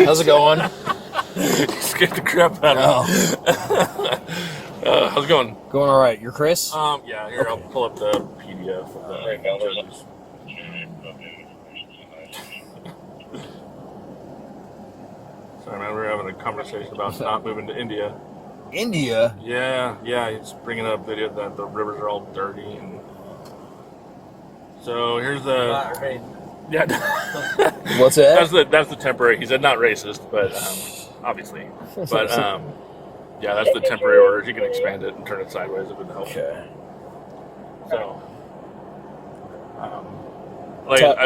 How's it going? Scared the crap out of me. How's it going? Going all right. You're Chris? Yeah, here, I'll pull up the PDF of the judges. Sorry, man, we're having a conversation about not moving to India. India? Yeah, he's bringing up video that the rivers are all dirty. And so here's the... Not right. Yeah. What's that? That's the temporary. He said not racist, but obviously. But yeah, that's the temporary orders. You can expand it and turn it sideways if it helps. Okay. So,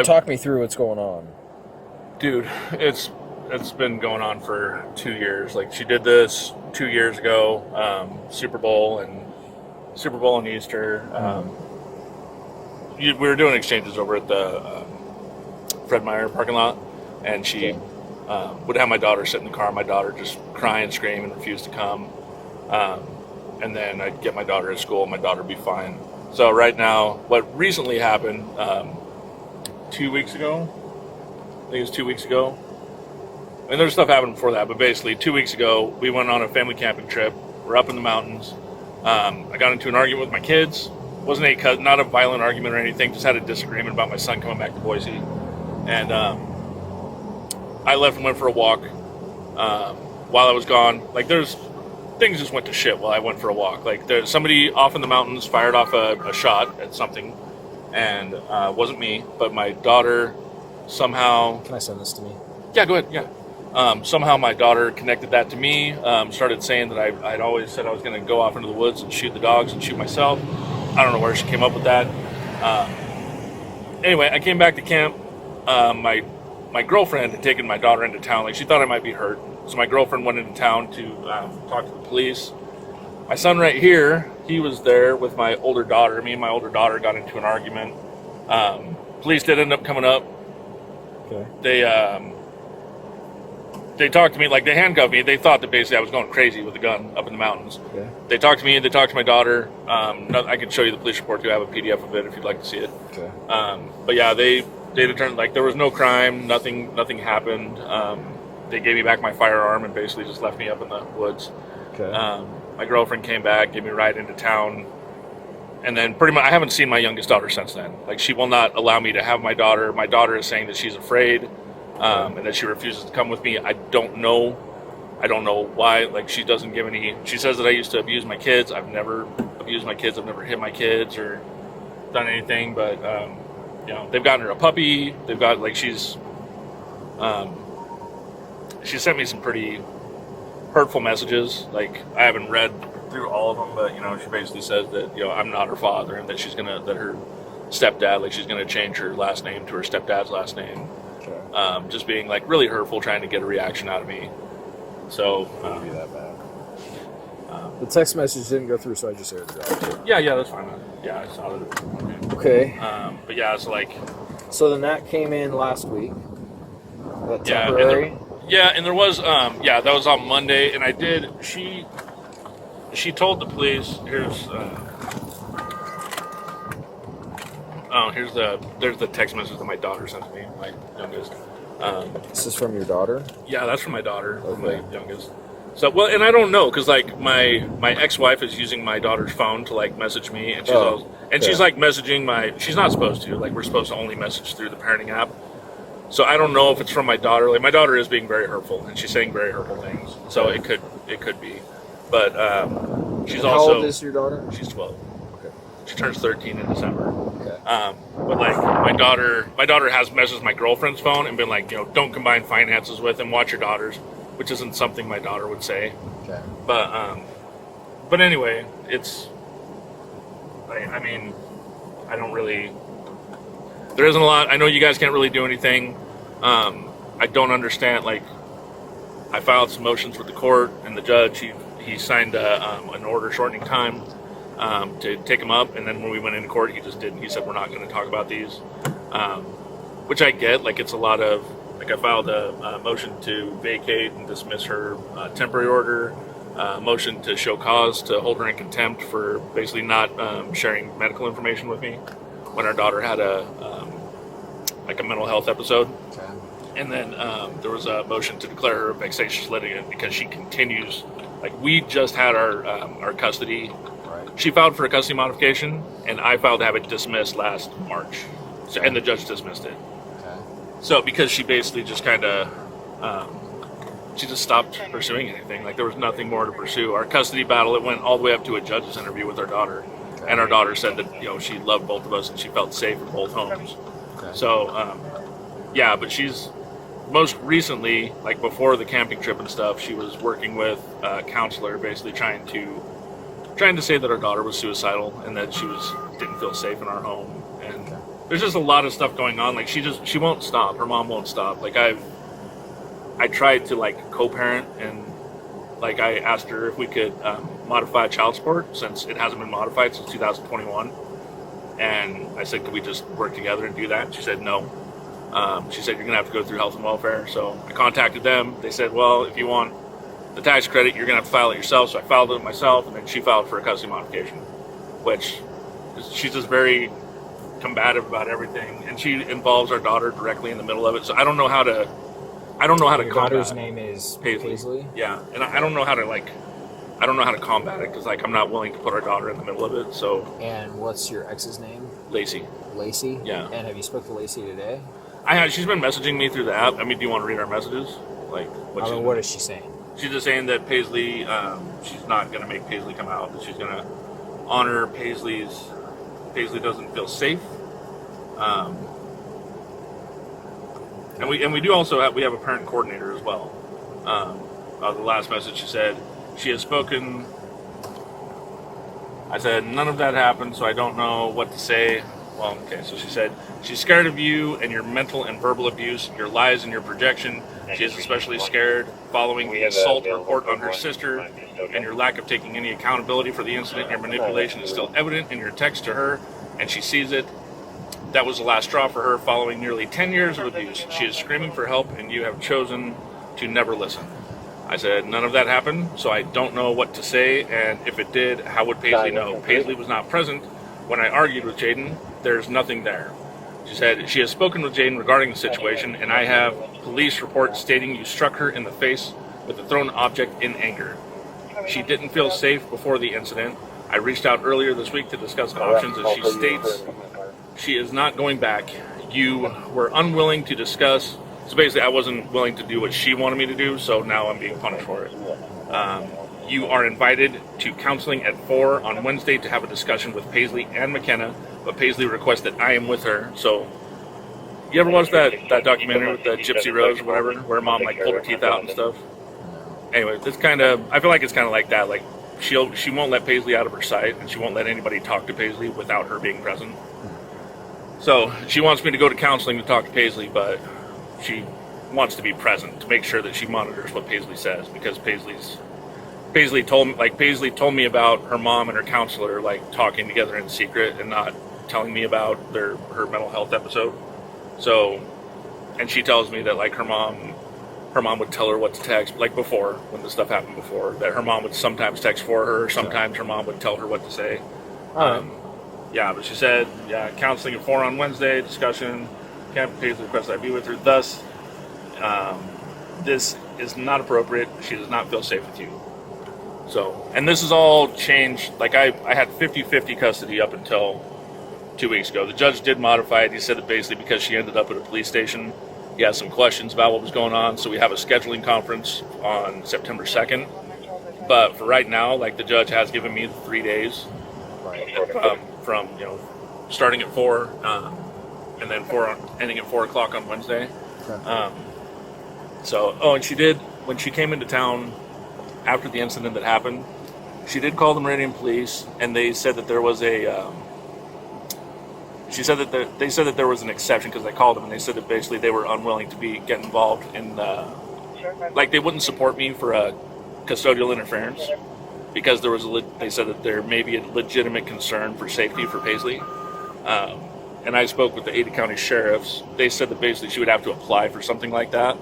talk me through what's going on. Dude, it's been going on for 2 years. Like, she did this 2 years ago, Super Bowl and Easter. We were doing exchanges over at the Fred Meyer parking lot, and she would have my daughter sit in the car. My daughter just cry and scream and refuse to come. And then I'd get my daughter at school. My daughter would be fine. So right now, what recently happened 2 weeks ago, I think it was 2 weeks ago. And there's stuff happened before that, but basically 2 weeks ago, we went on a family camping trip. We're up in the mountains. I got into an argument with my kids. Wasn't not a violent argument or anything, just had a disagreement about my son coming back to Boise. And I left and went for a walk while I was gone. Like, things just went to shit while I went for a walk. Like, there's somebody off in the mountains fired off a shot at something, and wasn't me, but my daughter somehow... Can I send this to me? Yeah, go ahead, yeah. Somehow my daughter connected that to me, started saying that I'd always said I was going to go off into the woods and shoot the dogs and shoot myself. I don't know where she came up with that. Anyway, I came back to camp. My girlfriend had taken my daughter into town. Like, she thought I might be hurt. So my girlfriend went into town to talk to the police. My son right here, he was there with my older daughter. Me and my older daughter got into an argument. Police did end up coming up. Okay. They talked to me, like, they handcuffed me. They thought that basically I was going crazy with a gun up in the mountains. Okay. They talked to me, they talked to my daughter. I can show you the police report too. I have a PDF of it if you'd like to see it. Okay. But yeah, they determined, like, there was no crime, nothing happened. They gave me back my firearm and basically just left me up in the woods. Okay. My girlfriend came back, gave me a ride into town, and then pretty much I haven't seen my youngest daughter since then. Like, she will not allow me to have my daughter. My daughter is saying that she's afraid, and that she refuses to come with me. I don't know why. Like, she doesn't give any. She says that I used to abuse my kids. I've never abused my kids. I've never hit my kids or done anything. But you know, they've gotten her a puppy. They've got, like, she's she sent me some pretty hurtful messages. Like, I haven't read through all of them, but, you know, she basically says that, you know, I'm not her father, and that that her stepdad, like, she's gonna change her last name to her stepdad's last name. Okay. Just being, like, really hurtful, trying to get a reaction out of me. So Wouldn't be that bad. The text message didn't go through, so I just airdropped it. yeah, that's fine. Yeah, I saw it. Okay. But yeah, it's like, So then that came in last week. That yeah, temporary. and there was that was on Monday, and I did. She told the police. There's the text message that my daughter sent to me, my youngest. This is from your daughter? Yeah, that's from my daughter, Okay. my youngest. So, well, and I don't know, because, like, my ex-wife is using my daughter's phone to, like, message me, and she's like messaging she's not supposed to, like, we're supposed to only message through the parenting app. So I don't know if it's from my daughter. Like, my daughter is being very hurtful, and she's saying very hurtful things. So it could be, but she's How also. old is your daughter? She's 12. Okay. She turns 13 in December. Okay. But, like, my daughter has messaged my girlfriend's phone and been like, you know, don't combine finances with him. Watch your daughters, which isn't something my daughter would say. Okay. But anyway, it's. I mean, I don't really. There isn't a lot. I know you guys can't really do anything. I don't understand. Like, I filed some motions with the court, and the judge he signed an order shortening time to take them up, and then when we went into court, he just didn't. He said, we're not going to talk about these, which I get. Like, it's a lot of, like, I filed a motion to vacate and dismiss her temporary order, motion to show cause to hold her in contempt for basically not sharing medical information with me when our daughter had a mental health episode. Okay. And then there was a motion to declare her a vexatious litigant because she continues. Like, we just had our custody. Right. She filed for a custody modification, and I filed to have it dismissed last March. So, and the judge dismissed it. Okay. So because she basically just kind of, she just stopped pursuing anything. Like, there was nothing more to pursue. Our custody battle, it went all the way up to a judge's interview with our daughter. Okay. And our daughter said that, she loved both of us and she felt safe in both homes. Okay. So, yeah, but she's most recently, like before the camping trip and stuff, she was working with a counselor, basically trying to say that our daughter was suicidal and that she didn't feel safe in our home. And there's just a lot of stuff going on. Like, she won't stop. Her mom won't stop. Like, I tried to like co-parent, and like I asked her if we could modify child support since it hasn't been modified since 2021. And I said, could we just work together and do that? She said no. She said, you're going to have to go through health and welfare. So I contacted them. They said, well, if you want the tax credit, you're going to have to file it yourself. So I filed it myself, and then she filed for a custody modification, which she's just very combative about everything. And she involves our daughter directly in the middle of it. So I don't know how to Your combat daughter's name is Paisley? Yeah. And I don't know how to combat it because, like, I'm not willing to put our daughter in the middle of it. So. And what's your ex's name? Lacey. Lacey? Yeah. And have you spoke to Lacey today? She's been messaging me through the app. I mean, do you want to read our messages? Like, What is she saying? She's just saying that Paisley, she's not going to make Paisley come out. That she's going to honor Paisley doesn't feel safe. And we do also have a parent coordinator as well. The last message, she said she has spoken. I said none of that happened, so I don't know what to say. Well, okay, so she said she's scared of you and your mental and verbal abuse, your lies and your projection. She is especially scared following the assault report on her sister, and your lack of taking any accountability for the incident. Your manipulation is still evident in your text to her, and she sees it. That was the last straw for her following nearly 10 years of abuse. She is screaming for help, and you have chosen to never listen. I said, none of that happened, so I don't know what to say, and if it did, how would Paisley know? Paisley was not present when I argued with Jaden. There's nothing there. She said, she has spoken with Jaden regarding the situation, and I have police reports stating you struck her in the face with a thrown object in anger. She didn't feel safe before the incident. I reached out earlier this week to discuss options, and she states she is not going back. You were unwilling to discuss. So basically, I wasn't willing to do what she wanted me to do, so now I'm being punished for it. You are invited to counseling at 4 on Wednesday to have a discussion with Paisley and McKenna, but Paislly requests that I am with her. So, you ever watch that documentary with the Gypsy Rose or whatever, where mom like pulled her teeth out and stuff? Anyway, it's kind of, I feel like it's kind of like that. Like, she won't let Paisley out of her sight, and she won't let anybody talk to Paisley without her being present. So she wants me to go to counseling to talk to Paisley, but she wants to be present to make sure that she monitors what Paisley says, because Paisley told me about her mom and her counselor like talking together in secret and not telling me about her mental health episode. So, and she tells me that like her mom would tell her what to text, like before, when the stuff happened before, that her mom would sometimes text for her, sometimes her mom would tell her what to say. Yeah, but she said, counseling at 4 on Wednesday, discussion, Paisley requests I be with her. Thus, this is not appropriate. She does not feel safe with you. So, and this is all changed. Like, I had 50-50 custody up until 2 weeks ago. The judge did modify it. He said that basically because she ended up at a police station, he has some questions about what was going on. So we have a scheduling conference on September 2nd. But for right now, like, the judge has given me 3 days. From starting at 4 and then ending at 4 o'clock on Wednesday. And she did, when she came into town after the incident that happened, she did call the Meridian Police, and they said that there was they said that there was an exception because they called them, and they said that basically they were unwilling to get involved in like they wouldn't support me for a custodial interference. Because they said that there may be a legitimate concern for safety for Paisley. And I spoke with the Ada County sheriffs. They said that basically she would have to apply for something like that.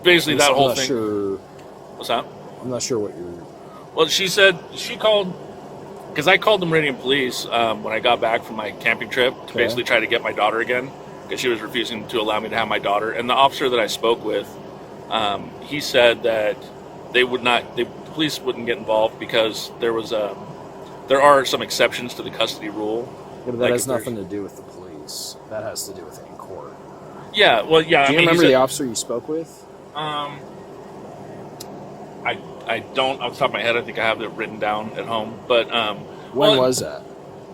Basically, that whole thing. Sure. What's that? I'm not sure what you're... Well, she said she called... Because I called the Meridian Police when I got back from my camping trip to basically try to get my daughter again. because she was refusing to allow me to have my daughter. And the officer that I spoke with, he said that the police wouldn't get involved because there are some exceptions to the custody rule. Yeah, but that has nothing to do with the police. That has to do with in court. Yeah, well, yeah. Do you remember the officer you spoke with? I don't off the top of my head. I think I have it written down at home. But when was that?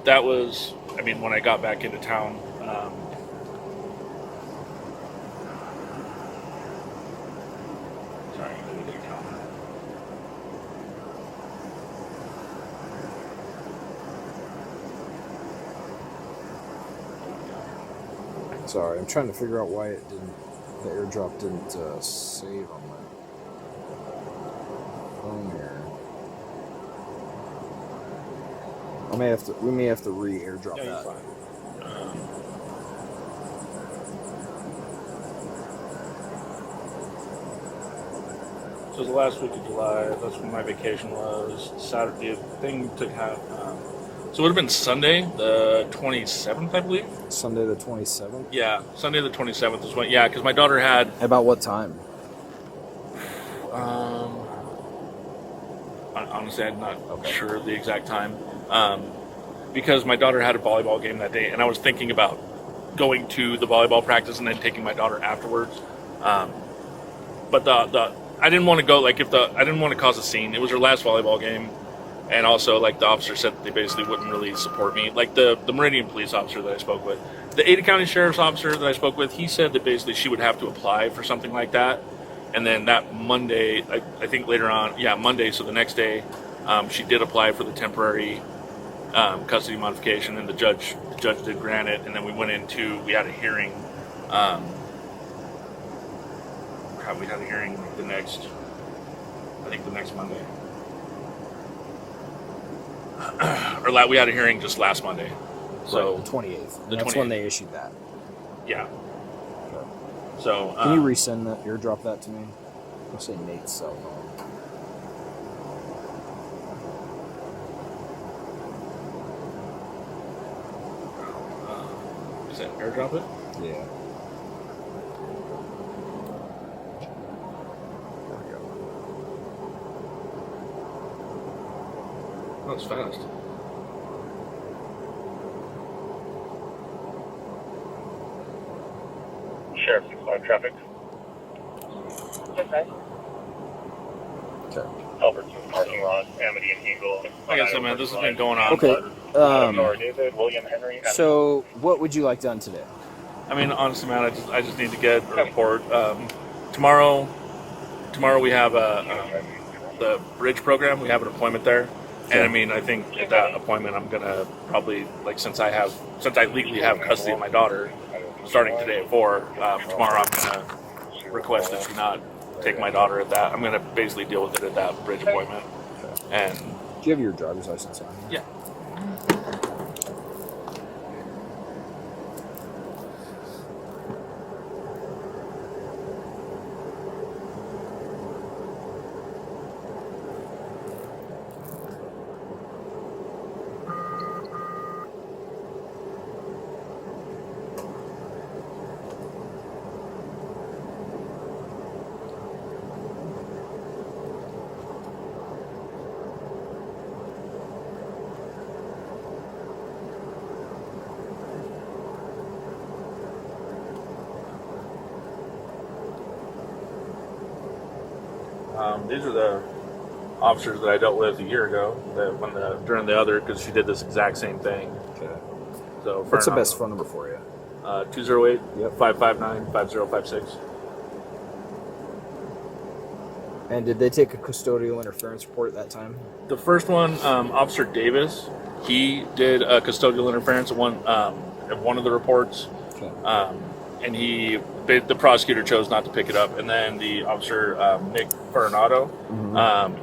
That was, when I got back into town. Sorry, I need to get a calendar. Sorry, I'm trying to figure out why the airdrop didn't save on my phone here. We may have to re-airdrop that. You're fine. So the last week of July, that's when my vacation was. Saturday, the thing took half. So it would have been Sunday, the 27th, I believe. Sunday the 27th? Yeah, Sunday the 27th is when. Yeah, because my daughter had. About what time? Honestly, I'm not sure the exact time. Because my daughter had a volleyball game that day, and I was thinking about going to the volleyball practice and then taking my daughter afterwards. But I didn't want to go. I didn't want to cause a scene. It was her last volleyball game, and also the officer said that they basically wouldn't really support me. The Meridian police officer that I spoke with, the Ada County Sheriff's officer that I spoke with, he said that basically she would have to apply for something like that, and then that Monday, I think later on, Monday, so the next day, she did apply for the temporary custody modification, and the judge did grant it, and then we had a hearing. We had a hearing the next Monday. Or we had a hearing just last Monday. So right, the 28th. That's 28th. when they issued that. Yeah. Okay. So can you resend that, airdrop that to me? I'll say Nate's cell phone. Is that airdrop it? Yeah. Oh, it's fast. Sheriff 65 traffic. Okay. Albertson parking lot, Amity and Eagle. Like I said, man, this has been going on. Okay. David, William Henry. So, what would you like done today? Honestly, man, I just need to get a report. Tomorrow we have the bridge program. We have an appointment there. And I think at that appointment, I'm gonna probably since I legally have custody of my daughter, starting today at 4. Tomorrow, I'm gonna request that she not take my daughter at that. I'm gonna basically deal with it at that bridge appointment. And do you have your driver's license on? Yeah. These are the officers that I dealt with a year ago. Because she did this exact same thing. Okay. So what's the best phone number for you? 208 559 5056. And did they take a custodial interference report at that time? The first one, Officer Davis, he did a custodial interference at one of the reports. Okay. And the prosecutor chose not to pick it up. And then the officer, Nick Ferranato,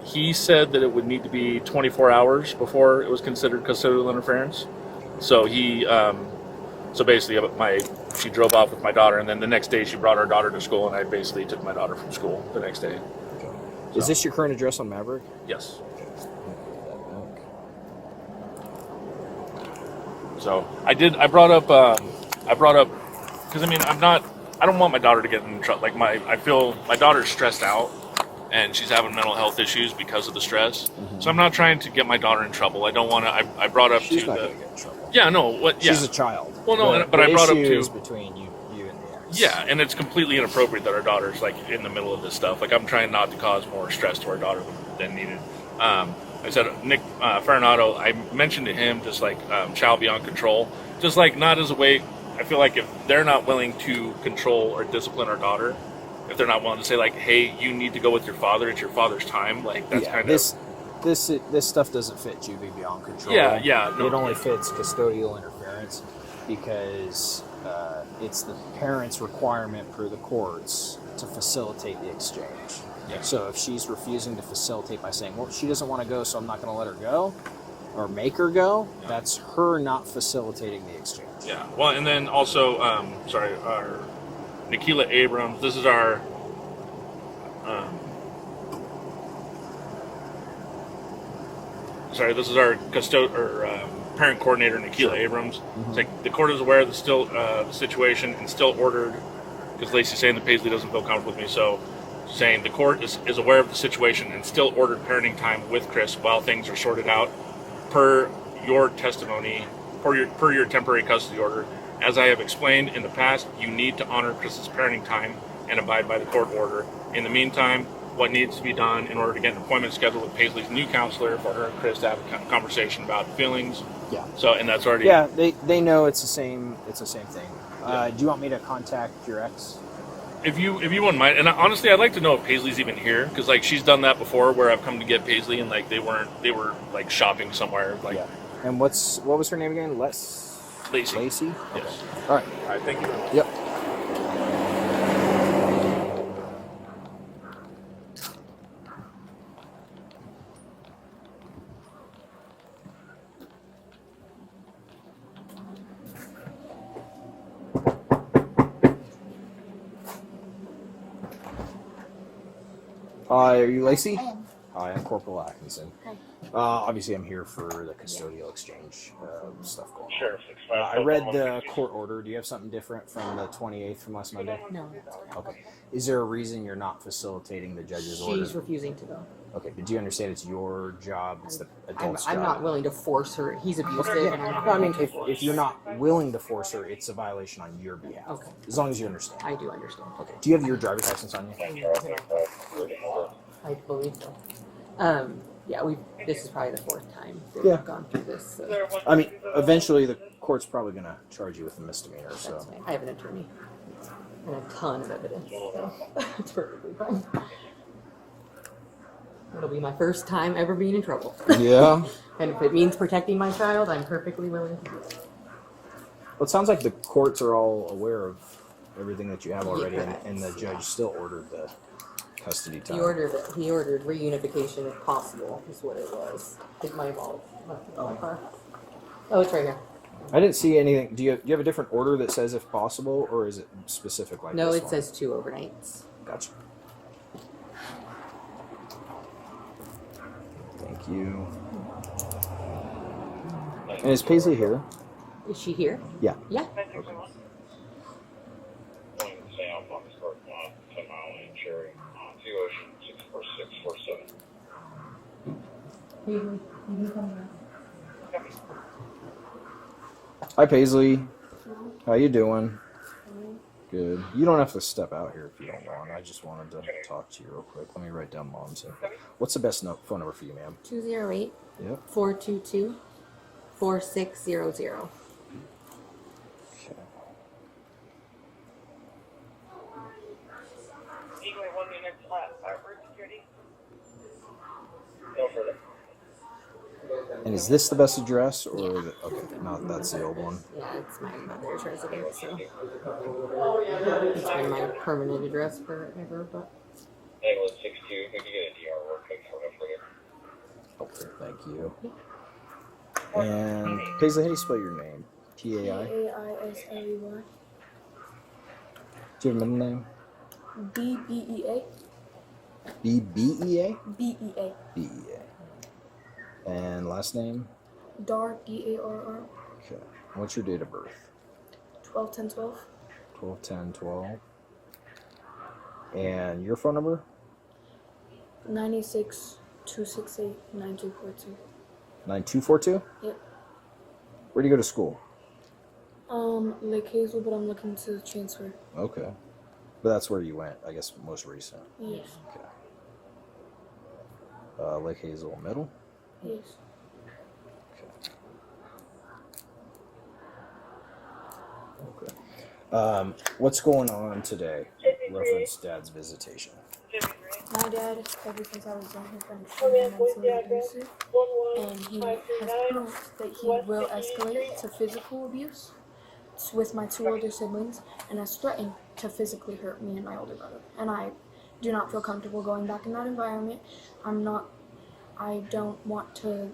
he said that it would need to be 24 hours before it was considered custodial interference. So she drove off with my daughter, and then the next day she brought our daughter to school, and I basically took my daughter from school the next day. Okay. Is this your current address on Maverick? Yes. So I brought up because I mean, I don't want my daughter to get in trouble. Like I feel my daughter's stressed out, and she's having mental health issues because of the stress. Mm-hmm. So I'm not trying to get my daughter in trouble. I don't want to. I brought up She's to not the. going to get in trouble. Yeah, no. What? Yeah. She's a child. Well, no, but the I brought up issue to. is between you and the ex. Yeah, and it's completely inappropriate that our daughter's like in the middle of this stuff. Like I'm trying not to cause more stress to our daughter than needed. I said Nick Farinato. I mentioned to him just like child beyond control, just like not as a way. I feel like if they're not willing to control or discipline our daughter, if they're not willing to say like, "Hey, you need to go with your father. It's your father's time." Like that's kind of this stuff doesn't fit GB beyond control. Yeah. No, it only fits custodial interference because it's the parent's requirement per the courts to facilitate the exchange. Yeah. So if she's refusing to facilitate by saying, "Well, she doesn't want to go, so I'm not going to let her go," or make her go, that's her not facilitating the exchange. Yeah. Well, and then also, our Nikila Abrams. This is our. This is our parent coordinator, Nikila Abrams. Mm-hmm. It's like the court is aware of the situation and still ordered, because Lacey's saying that Paisley doesn't feel comfortable with me, so saying the court is aware of the situation and still ordered parenting time with Chris while things are sorted out per your testimony, per your temporary custody order. As I have explained in the past, you need to honor Chris's parenting time and abide by the court order. In the meantime, what needs to be done in order to get an appointment scheduled with Paisley's new counselor for her and Chris to have a conversation about feelings. Yeah. So, and that's already. Yeah, they know it's the same thing. Do you want me to contact your ex? If you wouldn't mind, and honestly, I'd like to know if Paisley's even here, because like she's done that before, where I've come to get Paisley and like they were like shopping somewhere. Like, yeah. And what was her name again? Lacey. Lacey. Yes. Okay. All right. All right. Thank you. Yep. Hi, are you Lacey? I am. Hi, I'm Corporal Atkinson. Hi. Obviously, I'm here for the custodial exchange stuff going on. Sheriff 65. I read the court order. Do you have something different from the 28th from last Monday? No. Okay. Is there a reason you're not facilitating the judge's order? She's refusing to go. Okay, but do you understand it's your job? It's the adult's I'm job. not willing to force her. He's abusive. Yeah. And I'm not No, I mean, willing to if you're not willing to force her, it's a violation on your behalf. Okay. As long as you understand. I do understand. Okay. Do you have your driver's license on you? I believe so. Yeah, this is probably the fourth time that Yeah. we've gone through this. So I mean, eventually the court's probably going to charge you with a misdemeanor. that's So fine. I have an attorney and a ton of evidence. So it's perfectly fine. It'll be my first time ever being in trouble. yeah. And if it means protecting my child, I'm perfectly willing to do it. Well, it sounds like the courts are all aware of everything that you have already, Yeah. and the judge still ordered the custody time. He ordered reunification if possible, is what it was. It's my fault. My car. Oh, it's right here. I didn't see anything. Do you have a different order that says if possible, or is it specific like No, this it one? says 2 overnights. Gotcha. Thank you. And is Paisley here? Is she here? Yeah. Yeah. South on the Spark 10 Mile Lane, Cherry, 2 Ocean 64647. Hi, Paisley. How you doing? Good. You don't have to step out here if you don't want. I just wanted to talk to you real quick. Let me write down Mom's info. What's the best phone number for you, ma'am? 208 Yep. 422 4600. Okay. Eagle 1 minute Firebird security. No further. And is this the best address, or is it, okay? No, that's the old one. Yeah, it's my mother's residence, so it's been my permanent address forever. But Angle 62, we can get a DR work for no further. Okay, thank you. And Paisley, how do you spell your name? T-A-I? AisleY. Do you have a middle name? BBEA. B-B-E-A? BEA. B-E-A. And last name? Dar, DARR. Okay. What's your date of birth? 12/10/12. 12, 10, 12. And your phone number? 986-268-9242. 9242? Yep. Where do you go to school? Lake Hazel, but I'm looking to transfer. Okay. But that's where you went, I guess, most recent. Yes. Okay. Lake Hazel Middle? Yes. Okay. What's going on today? Reference Dad's visitation. My dad, ever since I was young, has been extremely mentally abusive, and he has proved that he will escalate to physical abuse with my 2 older siblings, and has threatened to physically hurt me and my older brother. And I do not feel comfortable going back in that environment. I don't want to.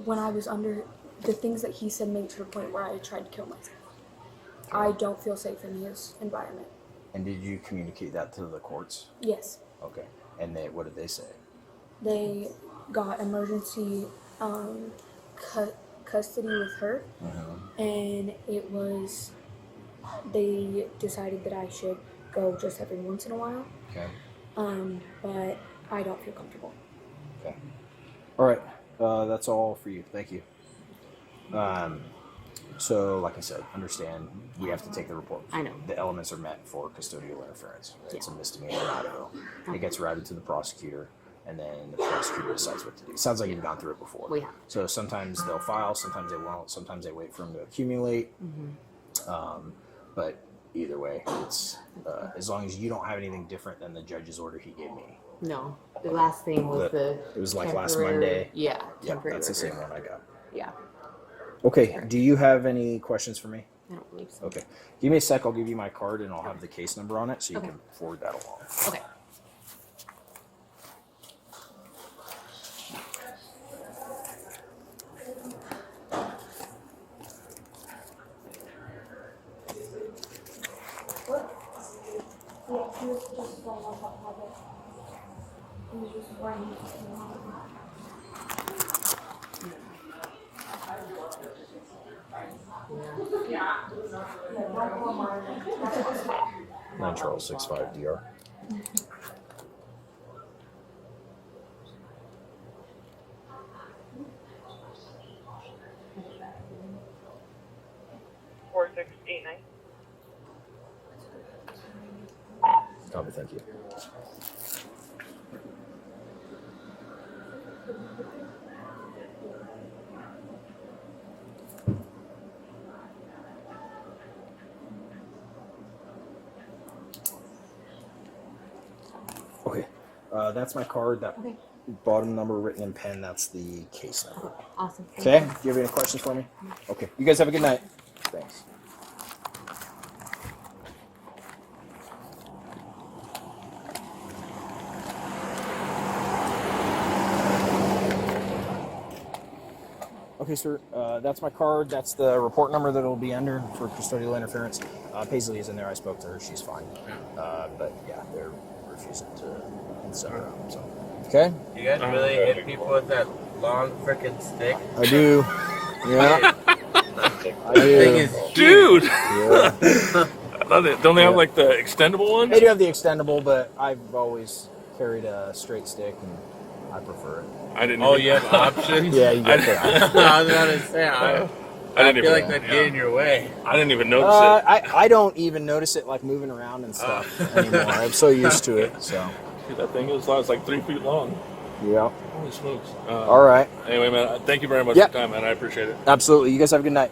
When I was under, the things that he said made it to the point where I tried to kill myself. I don't feel safe in his environment. And did you communicate that to the courts? Yes. Okay. And what did they say? They got emergency custody with her, and they decided that I should go just every once in a while. Okay. But I don't feel comfortable. Okay. All right. That's all for you. Thank you. So, like I said, understand we have to take the report. I know. The elements are met for custodial interference. Right? It's a Yeah. misdemeanor, not a. It gets routed to the prosecutor, and then the prosecutor decides what to do. Sounds like you've gone through it before. We have. So sometimes they'll file, sometimes they won't, sometimes they wait for them to accumulate. But either way, it's as long as you don't have anything different than the judge's order he gave me. No, the last thing was It was like last temporary- Monday. Yeah, Yeah, temporary that's the worker. same one I got. Yeah, Okay, do you have any questions for me? I don't believe so. Okay, give me a sec. I'll give you my card and I'll have the case number on it so you Okay. can forward that along. Okay. Yeah, he was just going on top of it. He was just running. Nine Charles 65 DR. Four six eight nine. Copy, thank you. Okay, that's my card. That Okay. bottom number written in pen, that's the case number. Awesome. Thank Okay, you. do you have any questions for me? Okay, you guys have a good night. Thanks. Okay, sir, that's my card. That's the report number that it'll be under for custodial interference. Paisley is in there. I spoke to her. She's fine. But yeah, they're refusing to send her out. So, okay. You guys really hit people with that long freaking stick? I do. Yeah. I That thing do. is Dude! Yeah. Don't they have like the extendable ones? They do have the extendable, but I've always carried a straight stick, and I prefer it. I didn't. Oh, even, you have options? Yeah, you get that. I was gonna say, I I didn't feel even. like that'd get in your way. I didn't even notice it. I don't even notice it like moving around and stuff anymore. I'm so used to it. So Dude, that thing is like 3 feet long. yeah. Holy smokes! All right. Anyway, man, thank you very much Yep. for your time, man. I appreciate it. Absolutely. You guys have a good night.